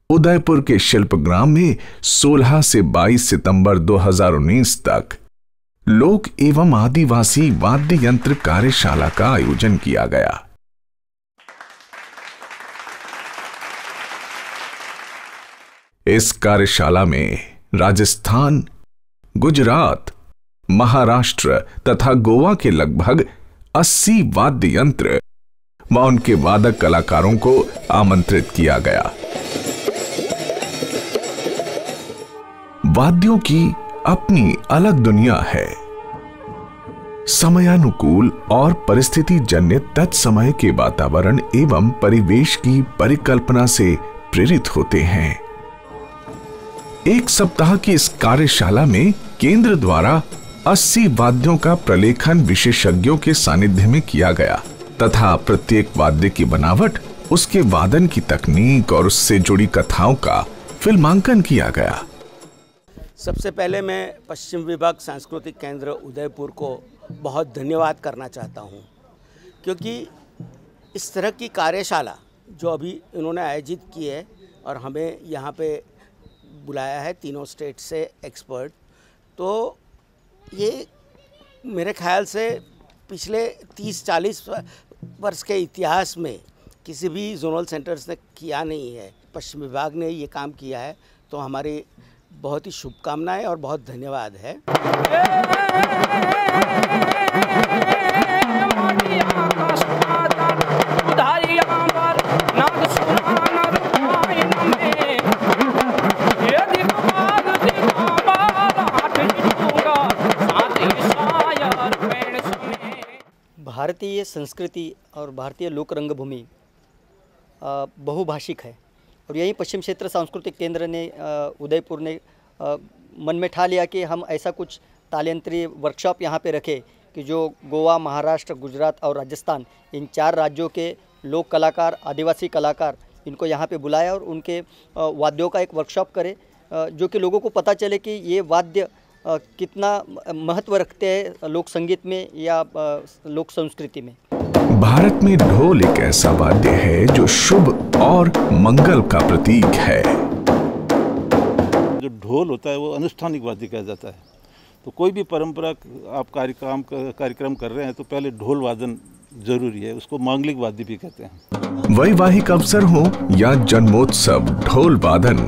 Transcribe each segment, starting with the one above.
उदयपुर के शिल्पग्राम में 16 से 22 सितंबर 2019 तक लोक एवं आदिवासी वाद्य यंत्र कार्यशाला का आयोजन किया गया। इस कार्यशाला में राजस्थान, गुजरात, महाराष्ट्र तथा गोवा के लगभग 80 वाद्य यंत्र व उनके वादक कलाकारों को आमंत्रित किया गया। वाद्यों की अपनी अलग दुनिया है। समयानुकूल और परिस्थिति जन्य तत्समय के वातावरण एवं परिवेश की परिकल्पना से प्रेरित होते हैं। एक सप्ताह की इस कार्यशाला में केंद्र द्वारा 80 वाद्यों का प्रलेखन विशेषज्ञों के सानिध्य में किया गया तथा प्रत्येक वाद्य की बनावट, उसके वादन की तकनीक और उससे जुड़ी कथाओं का फिल्मांकन किया गया। सबसे पहले मैं पश्चिम विभाग सांस्कृतिक केंद्र उदयपुर को बहुत धन्यवाद करना चाहता हूं, क्योंकि इस तरह की कार्यशाला जो अभी इन्होंने आयोजित की है और हमें यहाँ पे बुलाया है तीनों स्टेट से एक्सपर्ट, तो ये मेरे ख्याल से पिछले 30-40 वर्ष के इतिहास में किसी भी जोनल सेंटर्स ने किया नहीं है। पश्चिम विभाग ने ये काम किया है, तो हमारी बहुत ही शुभकामनाएं और बहुत धन्यवाद है। भारतीय संस्कृति और भारतीय लोक रंगभूमि बहुभाषिक है और यही पश्चिम क्षेत्र सांस्कृतिक केंद्र ने उदयपुर ने मन में ठा लिया कि हम ऐसा कुछ तालयंत्री वर्कशॉप यहाँ पे रखें कि जो गोवा, महाराष्ट्र, गुजरात और राजस्थान, इन 4 राज्यों के लोक कलाकार, आदिवासी कलाकार, इनको यहाँ पे बुलाया और उनके वाद्यों का एक वर्कशॉप करे, जो कि लोगों को पता चले कि ये वाद्य कितना महत्व रखते हैं लोक संगीत में या लोक संस्कृति में। भारत में ढोल एक ऐसा वाद्य है जो शुभ और मंगल का प्रतीक है। जो ढोल होता है वो अनुष्ठानिक वाद्य कहा जाता है। तो कोई भी परंपरा आप कार्यक्रम कर रहे हैं तो पहले ढोल वादन जरूरी है, उसको मांगलिक वाद्य भी कहते हैं। वैवाहिक अवसर हो या जन्मोत्सव, ढोल वादन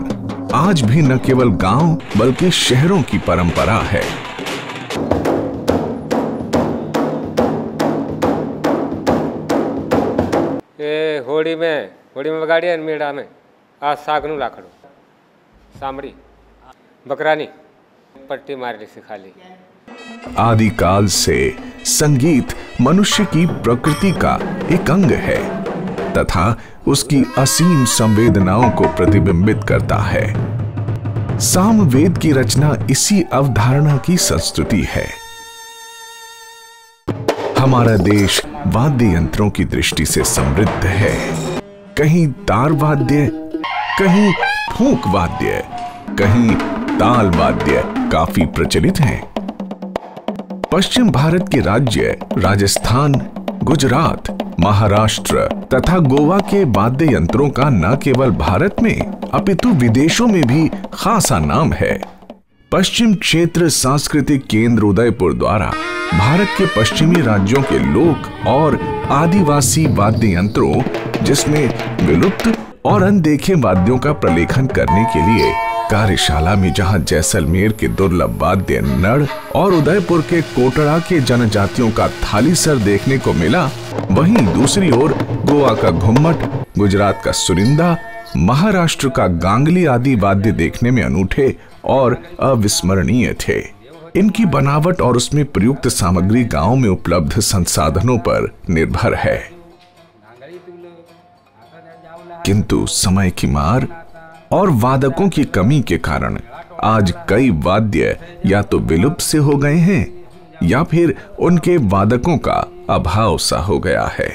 आज भी न केवल गांव बल्कि शहरों की परंपरा है। होड़ी में बगाड़िया मेड़ा में आज सागनू लाखड़ो सामड़ी बकरानी पट्टी मारने सिखा ली। आदिकाल से संगीत मनुष्य की प्रकृति का एक अंग है तथा उसकी असीम संवेदनाओं को प्रतिबिंबित करता है। सामवेद की रचना इसी अवधारणा की संस्तुति है। हमारा देश वाद्य यंत्रों की दृष्टि से समृद्ध है। कहीं तार वाद्य, कहीं फूंक वाद्य, कहीं ताल वाद्य काफी प्रचलित हैं। पश्चिम भारत के राज्य राजस्थान, गुजरात, महाराष्ट्र तथा गोवा के वाद्य यंत्रों का न केवल भारत में अपितु विदेशों में भी खासा नाम है। पश्चिम क्षेत्र सांस्कृतिक केंद्र उदयपुर द्वारा भारत के पश्चिमी राज्यों के लोक और आदिवासी वाद्य यंत्रों, जिसमें विलुप्त और अनदेखे वाद्यों का प्रलेखन करने के लिए कार्यशाला में जहां जैसलमेर के दुर्लभ वाद्य नड़ और उदयपुर के कोटड़ा के जनजातियों का थालीसर देखने को मिला, वहीं दूसरी ओर गोवा का घुम्मट, गुजरात का सुरिंदा महाराष्ट्र का गांगली आदि वाद्य देखने में अनूठे और अविस्मरणीय थे। इनकी बनावट और उसमें प्रयुक्त सामग्री गांव में उपलब्ध संसाधनों पर निर्भर है, किंतु समय की मार और वादकों की कमी के कारण आज कई वाद्य या तो विलुप्त से हो गए हैं या फिर उनके वादकों का अभाव सा हो गया है।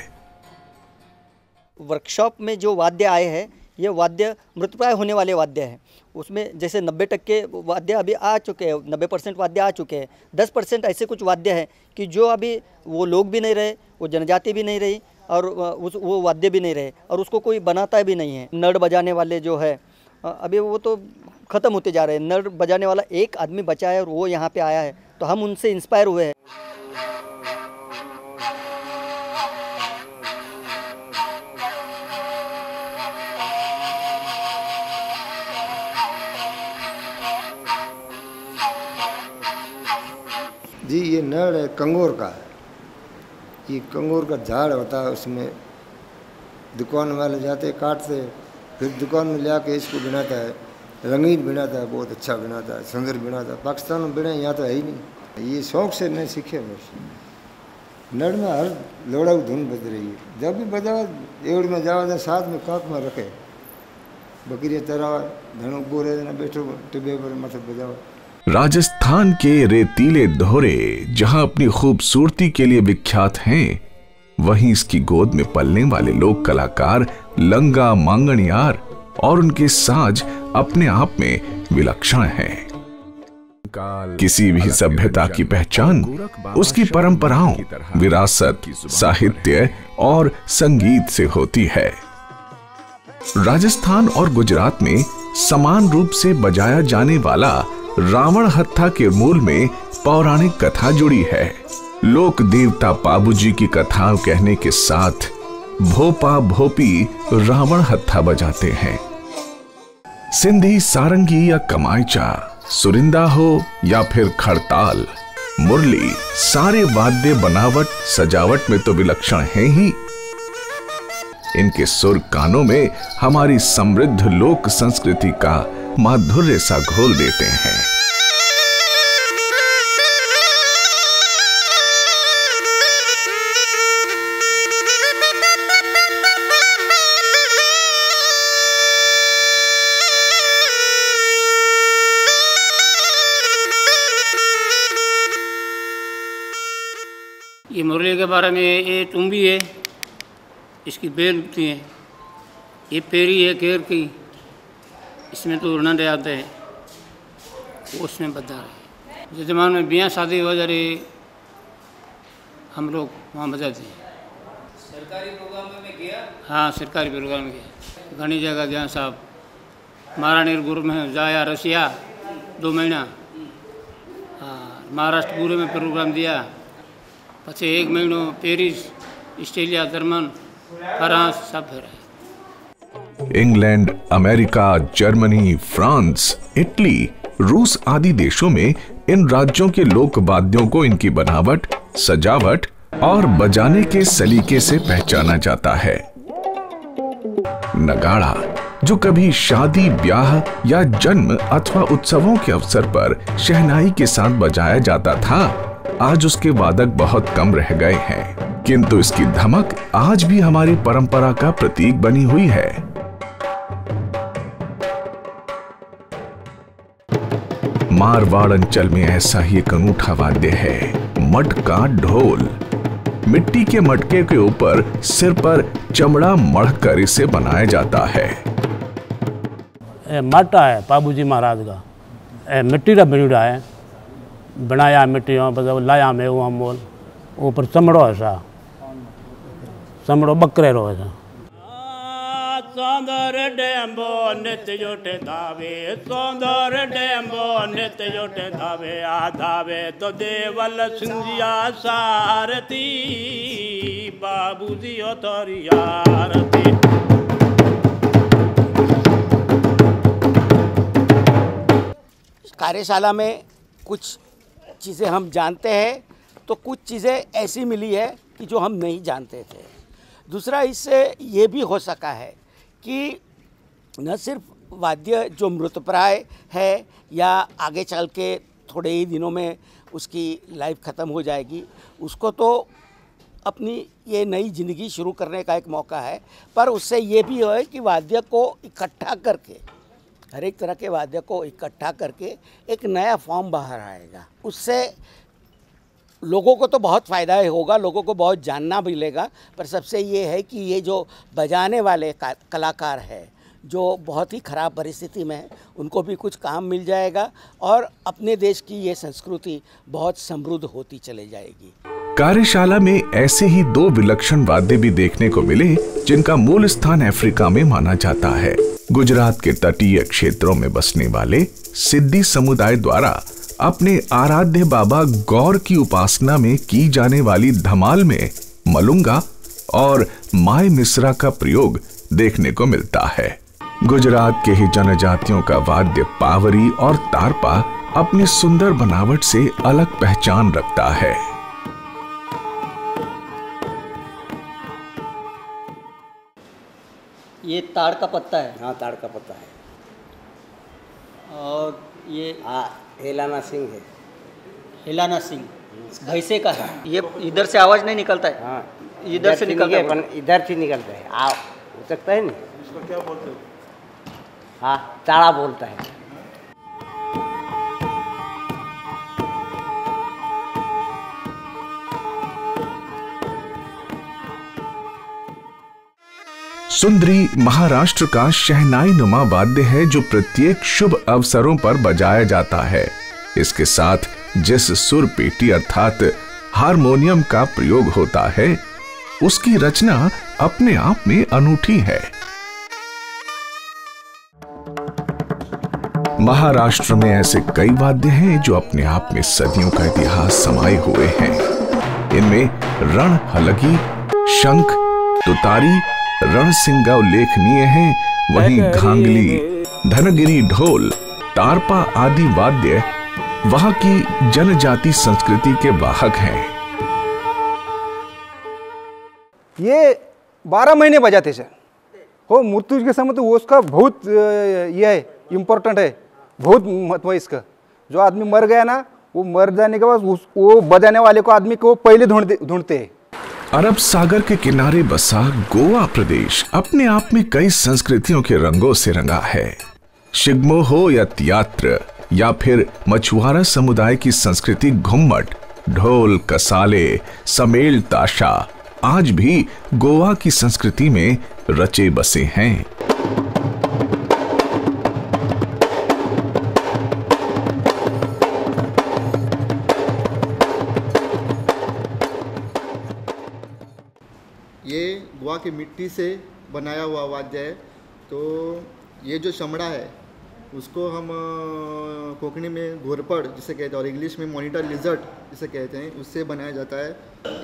वर्कशॉप में जो वाद्य आए हैं ये वाद्य मृतप्राय होने वाले वाद्य हैं। उसमें जैसे 90% वाद्य अभी आ चुके हैं, 90% वाद्य आ चुके हैं। 10% ऐसे कुछ वाद्य हैं कि जो अभी वो लोग भी नहीं रहे, वो जनजाति भी नहीं रही और वो वाद्य भी नहीं रहे और उसको कोई बनाता भी नहीं है। नड़ बजाने वाले जो है अभी वो तो ख़त्म होते जा रहे हैं। नड़ बजाने वाला एक आदमी बचा है और वो यहाँ पे आया है, तो हम उनसे इंस्पायर हुए हैं। जी ये नड़ है कंगोर का। ये कंगोर का झाड़ होता है, उसमें दुकान वाले जाते काटते, फिर दुकान में ले आके इसको बनाता है। रंगीन बनाता है, बहुत अच्छा बनाता है, सुंदर बनाता है। पाकिस्तान में बने, यहाँ तो है ही नहीं। ये शौक से मैं सीखे बस। नड़ में हर लोड़ाऊ धुन बज रही है। जब भी बजाओ एवड़ में जाओ तो साथ में काक में रखे बकरी तरह धनु बोरे ना बैठो टिब्बे पर मतलब बजाओ। राजस्थान के रेतीले दोहरे जहां अपनी खूबसूरती के लिए विख्यात हैं, वहीं इसकी गोद में पलने वाले लोक कलाकार लंगा मांगणियार और उनके साज अपने आप में विलक्षण हैं। किसी भी सभ्यता की पहचान उसकी परंपराओं, विरासत, साहित्य और संगीत से होती है। राजस्थान और गुजरात में समान रूप से बजाया जाने वाला रावण हत्था के मूल में पौराणिक कथा जुड़ी है। लोक देवता पाबूजी की कथा कहने के साथ भोपा भोपी रावण हत्था बजाते हैं। सिंधी सारंगी या कमायचा, सुरिंदा हो या फिर खड़ताल, मुरली, सारे वाद्य बनावट सजावट में तो विलक्षण हैं ही। इनके सुर कानों में हमारी समृद्ध लोक संस्कृति का माधुर्य सा घोल देते हैं। ये मुरली के बारे में ये टुम्बी है, इसकी बेल उगती है। ये पेरी है केर की, इसमें तो उड़ने आते हैं, वो उसमें बता रहे। जिस जमाने में ब्याह शादी हो जा रही, हम लोग वहाँ बजाते हैं। सरकारी प्रोग्राम में गया? हाँ, सरकारी प्रोग्राम में गया। घनी जगह गया साहब। महारानी गुरु में जाया रसिया 2 महीना। हाँ, महाराष्ट्र पूरे में प्रोग्राम दिया। पचे 1 महीनो पेरिस, ऑस्ट्रेलिया, जर्मन, फ्रांस सब फिर। England, America, Germany, France, Italy, रूस आदि देशों में इन राज्यों के लोक वाद्यों को इनकी बनावट, सजावट और बजाने के सलीके से पहचाना जाता है। नगाड़ा, जो कभी शादी, ब्याह या जन्म अथवा उत्सवों के अवसर पर शहनाई के साथ बजाया जाता था, आज उसके वादक बहुत कम रह गए हैं, किंतु इसकी धमक आज भी हमारी परंपरा का प्रतीक बनी हुई है। मारवाड़ अंचल में ऐसा ही एक अनूठा वाद्य है, मटका ढोल। मिट्टी के मटके के ऊपर सिर पर चमड़ा मढ़कर इसे बनाया जाता है। माटा है पाबूजी महाराज का, मिट्टी का बनुड़ा है, बनाया मिट्टी लाया में वो मोल ऊपर चमड़ो है सा, चमड़ो बकरे रो है। सौंदर डेम्बो नित्य जोटे धावे, सौंदर डेम्बो नित्य जोटे धावे, आ धावे तो देवल सिंधिया सारती, बाबूजी ओ तोरी आरती। कार्यशाला में कुछ चीज़ें हम जानते हैं, तो कुछ चीज़ें ऐसी मिली है कि जो हम नहीं जानते थे। दूसरा, इससे ये भी हो सका है कि न सिर्फ वाद्य जो मृतप्राय है या आगे चल के थोड़े ही दिनों में उसकी लाइफ ख़त्म हो जाएगी, उसको तो अपनी ये नई ज़िंदगी शुरू करने का एक मौका है, पर उससे ये भी है कि वाद्य को इकट्ठा करके, हर एक तरह के वाद्य को इकट्ठा करके एक नया फॉर्म बाहर आएगा। उससे लोगों को तो बहुत फ़ायदा होगा, लोगों को बहुत जानना मिलेगा, पर सबसे ये है कि ये जो बजाने वाले कलाकार हैं जो बहुत ही ख़राब परिस्थिति में है, उनको भी कुछ काम मिल जाएगा और अपने देश की ये संस्कृति बहुत समृद्ध होती चली जाएगी। कार्यशाला में ऐसे ही 2 विलक्षण वाद्य भी देखने को मिले जिनका मूल स्थान अफ्रीका में माना जाता है। गुजरात के तटीय क्षेत्रों में बसने वाले सिद्धी समुदाय द्वारा अपने आराध्य बाबा गौर की उपासना में की जाने वाली धमाल में मलुंगा और माय मिसरा का प्रयोग देखने को मिलता है। गुजरात के ही जनजातियों का वाद्य पावरी और तारपा अपनी सुंदर बनावट से अलग पहचान रखता है। ये ताड़ का पत्ता है। हाँ, ताड़ का पत्ता है। और ये हेलाना सिंह है। हेलाना सिंह भैंसे का है। ये इधर से आवाज़ नहीं निकलता है। हाँ, इधर से निकलता है, इधर से निकलता है। आ हो सकता है नहीं। इसको क्या बोलते हैं? हाँ, ताड़ा बोलता है। सुंदरी महाराष्ट्र का शहनाई नुमा वाद्य है जो प्रत्येक शुभ अवसरों पर बजाया जाता है। इसके साथ जिस सुर पेटी अर्थात हारमोनियम का प्रयोग होता है, उसकी रचना अपने आप में अनूठी है। महाराष्ट्र में ऐसे कई वाद्य हैं जो अपने आप में सदियों का इतिहास समाये हुए हैं। इनमें रण हलगी, शंख, तुतारी, रणसिंगा उल्लेखनीय हैं। वहीं घांगली, धनगिरी ढोल, तारपा आदि वाद्य वहां की जनजाति संस्कृति के वाहक हैं। ये 12 महीने बजाते सर। हो, मृत्यु के समय तो वो उसका बहुत ये है, इम्पोर्टेंट है, बहुत महत्व है इसका। जो आदमी मर गया ना, वो मर जाने के बाद वो बजाने वाले को आदमी को पहले ढूंढते हैं। अरब सागर के किनारे बसा गोवा प्रदेश अपने आप में कई संस्कृतियों के रंगों से रंगा है। शिगमो हो या तियात्र या फिर मछुआरा समुदाय की संस्कृति घुम्मट, ढोल, कसाले, समेल, ताशा आज भी गोवा की संस्कृति में रचे बसे हैं। ये गोवा की मिट्टी से बनाया हुआ वाद्य है। तो ये जो चमड़ा है उसको हम कोंकणी में घोरपड़ जिसे कहते हैं और इंग्लिश में मॉनिटर लिजर्ट जिसे कहते हैं, उससे बनाया जाता है।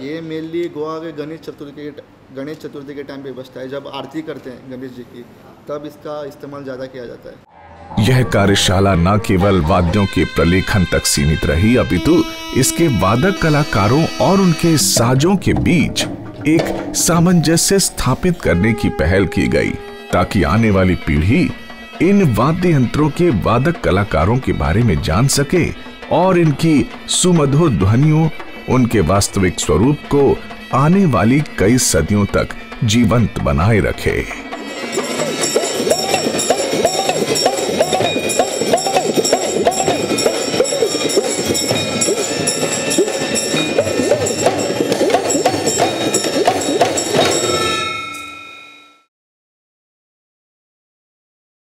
ये मेनली गोवा के गणेश चतुर्थी के टाइम पे बजता है। जब आरती करते हैं गणेश जी की, तब इसका इस्तेमाल ज़्यादा किया जाता है। यह कार्यशाला न केवल वाद्यों के प्रलेखन तक सीमित रही, अपितु इसके वादक कलाकारों और उनके साजों के बीच एक सामंजस्य स्थापित करने की पहल की गई, ताकि आने वाली पीढ़ी इन वाद्य यंत्रों के वादक कलाकारों के बारे में जान सके और इनकी सुमधुर ध्वनियों, उनके वास्तविक स्वरूप को आने वाली कई सदियों तक जीवंत बनाए रखे।